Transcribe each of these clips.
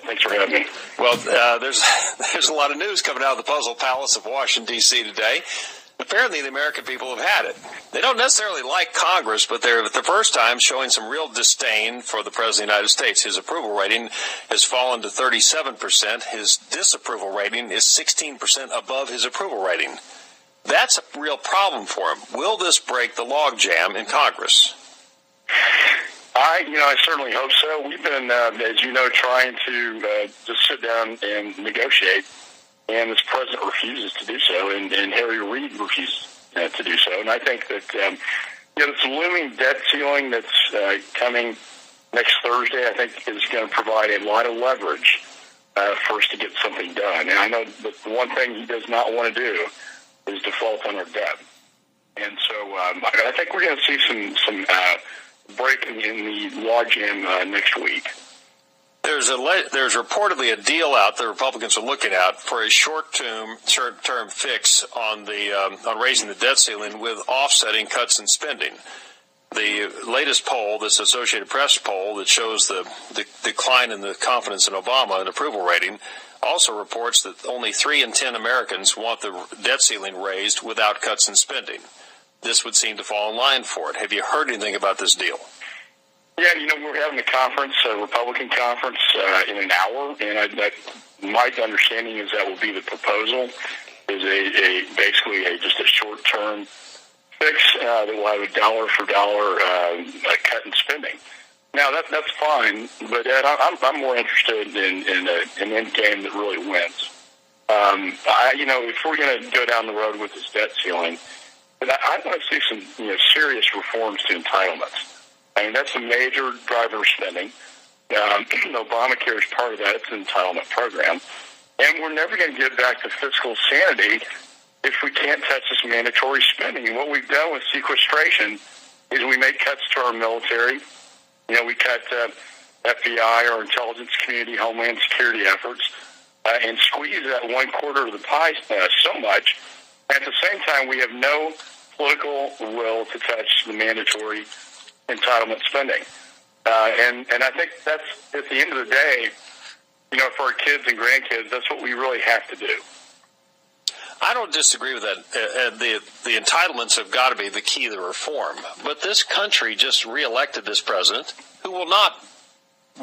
Thanks for having me. Well, there's a lot of news coming out of the Puzzle Palace of Washington, D.C. today. Apparently, the American people have had it. They don't necessarily like Congress, but they're, for the first time, showing some real disdain for the President of the United States. His approval rating has fallen to 37%. His disapproval rating is 16% above his approval rating. That's a real problem for him. Will this break the logjam in Congress? I certainly hope so. We've been, as you know, trying to just sit down and negotiate, and this president refuses to do so, and Harry Reid refuses to do so. And I think that this looming debt ceiling that's coming next Thursday, I think, is going to provide a lot of leverage for us to get something done. And I know that the one thing he does not want to do is default on our debt. And so I think we're going to see some breaking in the logjam next week. There's reportedly a deal out the Republicans are looking at for a short-term fix on on raising the debt ceiling with offsetting cuts in spending. The latest poll, this Associated Press poll that shows the decline in the confidence in Obama and approval rating, also reports that only 3 in 10 Americans want the debt ceiling raised without cuts in spending. This would seem to fall in line for it. Have you heard anything about this deal? Yeah, we're having a conference, a Republican conference, in an hour, and my understanding is that will be the proposal, is basically just a short-term fix that will have a dollar for dollar cut in spending. Now that's fine, but Ed, I'm more interested in an end game that really wins. If we're going to go down the road with this debt ceiling, I want to see some serious reforms to entitlements. I mean, that's a major driver of spending. Obamacare is part of that. It's an entitlement program. And we're never going to get back to fiscal sanity if we can't touch this mandatory spending. And what we've done with sequestration is we make cuts to our military. We cut FBI, our intelligence community, Homeland Security efforts, and squeeze that 1/4 of the pie so much. At the same time, we have no political will to touch the mandatory entitlement spending. And I think that's, at the end of the day, for our kids and grandkids, that's what we really have to do. I don't disagree with that. The entitlements have got to be the key to reform. But this country just reelected this president who will not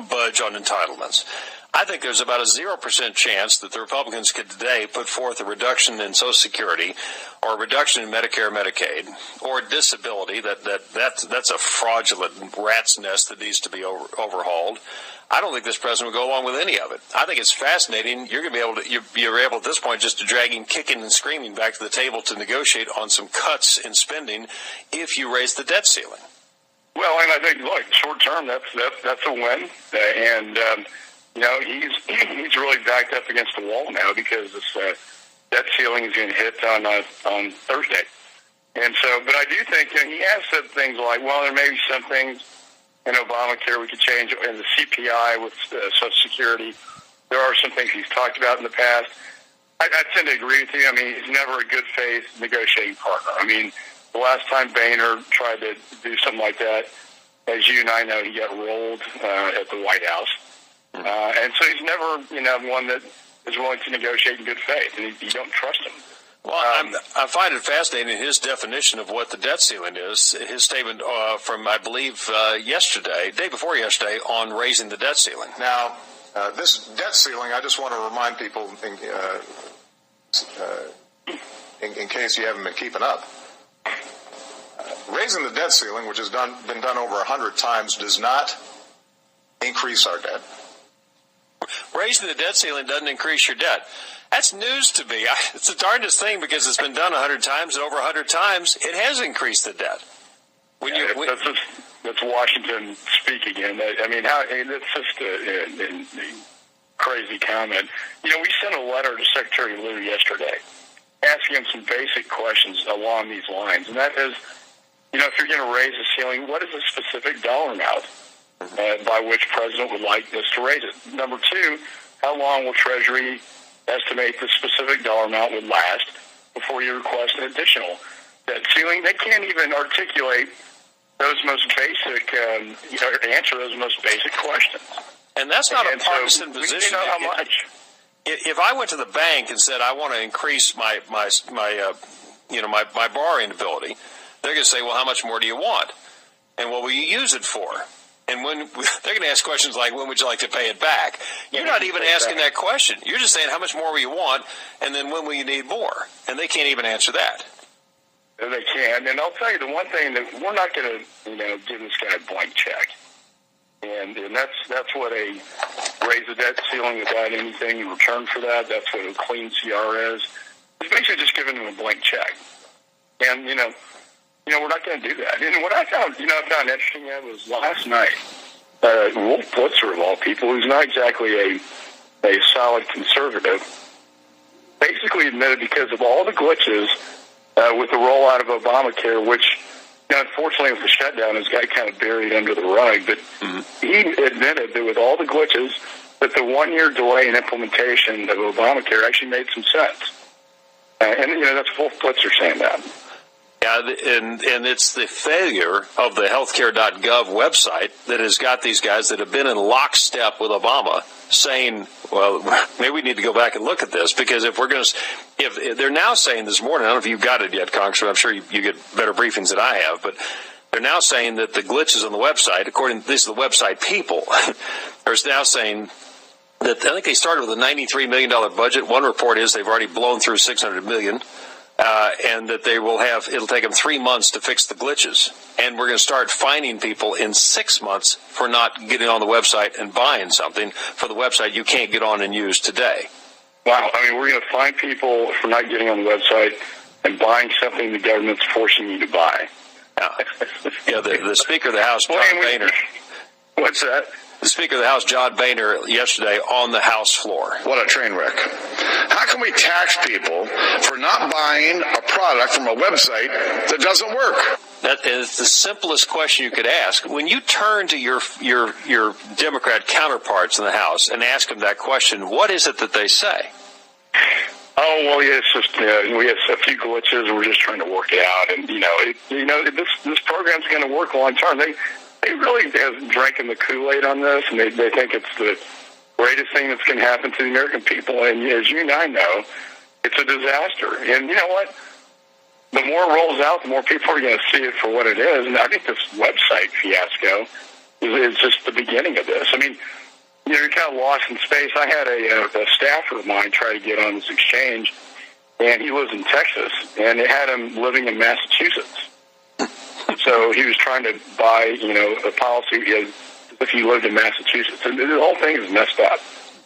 budge on entitlements. I think there's about a 0% chance that the Republicans could today put forth a reduction in Social Security or a reduction in Medicare and Medicaid or disability. That's a fraudulent rat's nest that needs to be overhauled. I don't think this president would go along with any of it. I think it's fascinating. You're going to be you're able at this point just to drag him kicking and screaming back to the table to negotiate on some cuts in spending if you raise the debt ceiling. Well, and I think, look, short term, that's a win. He's really backed up against the wall now because this debt ceiling is going to hit on Thursday. And so, but I do think he has said things like, well, there may be some things in Obamacare we could change, in the CPI with Social Security. There are some things he's talked about in the past. I tend to agree with you. I mean, he's never a good faith negotiating partner. I mean, the last time Boehner tried to do something like that, as you and I know, he got rolled at the White House. And so he's never, one that is willing to negotiate in good faith, and you don't trust him. Well, I find it fascinating, his definition of what the debt ceiling is, his statement from, I believe, day before yesterday, on raising the debt ceiling. Now, this debt ceiling, I just want to remind people, in case you haven't been keeping up, raising the debt ceiling, which has been done over 100 times, does not increase our debt. Raising the debt ceiling doesn't increase your debt. That's news to me. It's the darndest thing because it's been done 100 times, and over 100 times, it has increased the debt. That's Washington speak again. I mean, that's just a crazy comment. We sent a letter to Secretary Lew yesterday asking him some basic questions along these lines, and that is, if you're going to raise the ceiling, what is the specific dollar amount by which President would like us to raise it? Number two, how long will Treasury estimate the specific dollar amount would last before you request an additional debt ceiling? They can't even articulate those most basic, answer those most basic questions. And that's not a partisan so position. We know how much. If I went to the bank and said I want to increase my borrowing ability, they're going to say, well, how much more do you want? And what will you use it for? And when they're going to ask questions like, when would you like to pay it back? You're not even asking that question. You're just saying, how much more will you want? And then when will you need more? And they can't even answer that. They can. And I'll tell you the one thing, that we're not going to, give this guy a blank check. And that's what a raise the debt ceiling without anything in return for that. That's what a clean CR is. It's basically just giving him a blank check. And, we're not going to do that. And what I found interesting was last night, Wolf Blitzer, of all people, who's not exactly a solid conservative, basically admitted because of all the glitches with the rollout of Obamacare, which, unfortunately, with the shutdown, has got kind of buried under the rug. But he admitted that with all the glitches, that the 1 year delay in implementation of Obamacare actually made some sense. And that's Wolf Blitzer saying that. Yeah, and it's the failure of the healthcare.gov website that has got these guys that have been in lockstep with Obama saying, well, maybe we need to go back and look at this, because if they're now saying this morning, I don't know if you've got it yet, Congressman, I'm sure you get better briefings than I have, but they're now saying that the glitches on the website, according to this, the website people, are now saying that I think they started with a $93 million budget. One report is they've already blown through $600 million. And that it'll take them 3 months to fix the glitches. And we're going to start fining people in 6 months for not getting on the website and buying something for the website you can't get on and use today. Wow. We're going to fine people for not getting on the website and buying something the government's forcing you to buy. The Speaker of the House, John Boehner. What's that? The Speaker of the House, John Boehner, yesterday on the House floor. What a train wreck. How can we tax people for not buying a product from a website that doesn't work? That is the simplest question you could ask. When you turn to your Democrat counterparts in the House and ask them that question, what is it that they say? Oh, well, yeah, it's just, we have a few glitches and we're just trying to work it out. And, this program's going to work long term. They really have drinking the Kool-Aid on this, and they think it's the greatest thing that's going to happen to the American people. And as you and I know, it's a disaster. And you know what? The more it rolls out, the more people are going to see it for what it is. And I think this website fiasco is just the beginning of this. You're kind of lost in space. I had a staffer of mine try to get on this exchange, and he lives in Texas, and it had him living in Massachusetts. So he was trying to buy, a policy if he lived in Massachusetts. And the whole thing is messed up.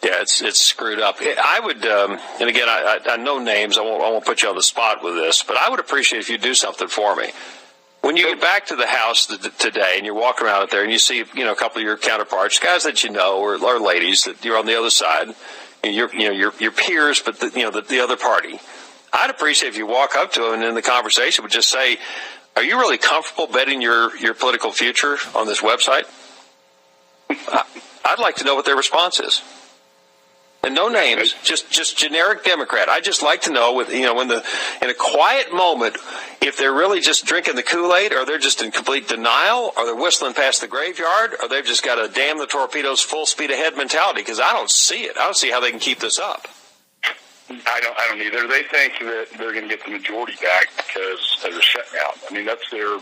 Yeah, it's screwed up. I would, and again, I know names. I won't put you on the spot with this, but I would appreciate if you do something for me. When you get back to the House today and you're walking around out there and you see, a couple of your counterparts, guys that you know or ladies that you're on the other side, your peers, but the other party. I'd appreciate if you walk up to them and in the conversation would just say, are you really comfortable betting your political future on this website? I'd like to know what their response is. And no names, just generic Democrat. I'd just like to know, in a quiet moment, if they're really just drinking the Kool-Aid, or they're just in complete denial, or they're whistling past the graveyard, or they've just got a damn the torpedoes full speed ahead mentality, because I don't see it. I don't see how they can keep this up. I don't either. They think that they're going to get the majority back because of the shutdown. That's their,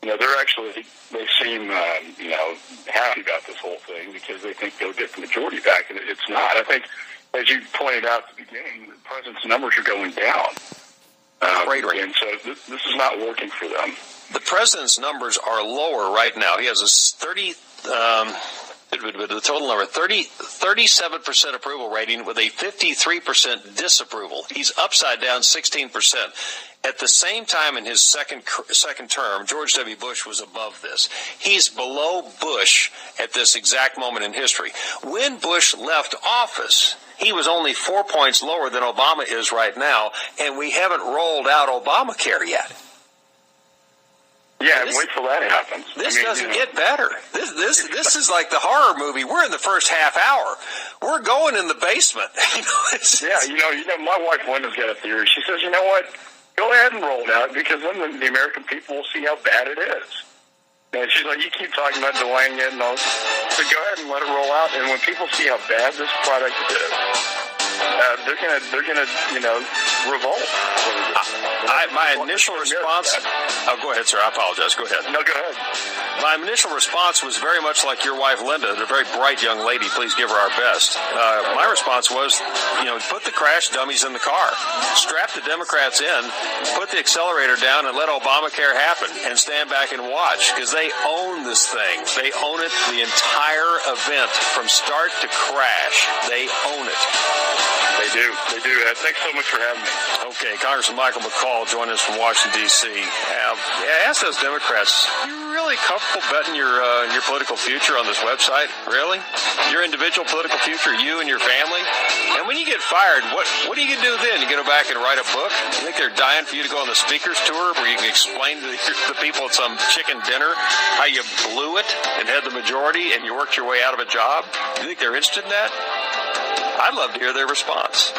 they seem, happy about this whole thing because they think they'll get the majority back, and it's not. I think, as you pointed out at the beginning, the president's numbers are going down. Greatly. And so this is not working for them. The president's numbers are lower right now. He has a the total number, 37% approval rating with a 53% disapproval. He's upside down 16%. At the same time in his second term, George W. Bush was above this. He's below Bush at this exact moment in history. When Bush left office, he was only 4 points lower than Obama is right now, and we haven't rolled out Obamacare yet. Yeah, wait till that happens. This doesn't get better. This is like the horror movie. We're in the first half hour. We're going in the basement. My wife Linda's got a theory. She says, you know what? Go ahead and roll it out, because then the American people will see how bad it is. And she's like, you keep talking about delaying it and all. So go ahead and let it roll out. And when people see how bad this product is, they're gonna revolt. My initial response. Oh, go ahead, sir. I apologize. Go ahead. No, go ahead. My initial response was very much like your wife, Linda, a very bright young lady. Please give her our best. My response was, put the crash dummies in the car, strap the Democrats in, put the accelerator down, and let Obamacare happen, and stand back and watch, because they own this thing. They own it, the entire event, from start to crash. They own it. They do. Thanks so much for having me. Okay, Congressman McCaul joining us from Washington, D.C. Ask those Democrats, you really comfortable betting your political future on this website? Really? Your individual political future, you and your family? And when you get fired, what are you going to do then? You go back and write a book? You think they're dying for you to go on the speaker's tour where you can explain to the people at some chicken dinner how you blew it and had the majority and you worked your way out of a job? You think they're interested in that? I'd love to hear their response.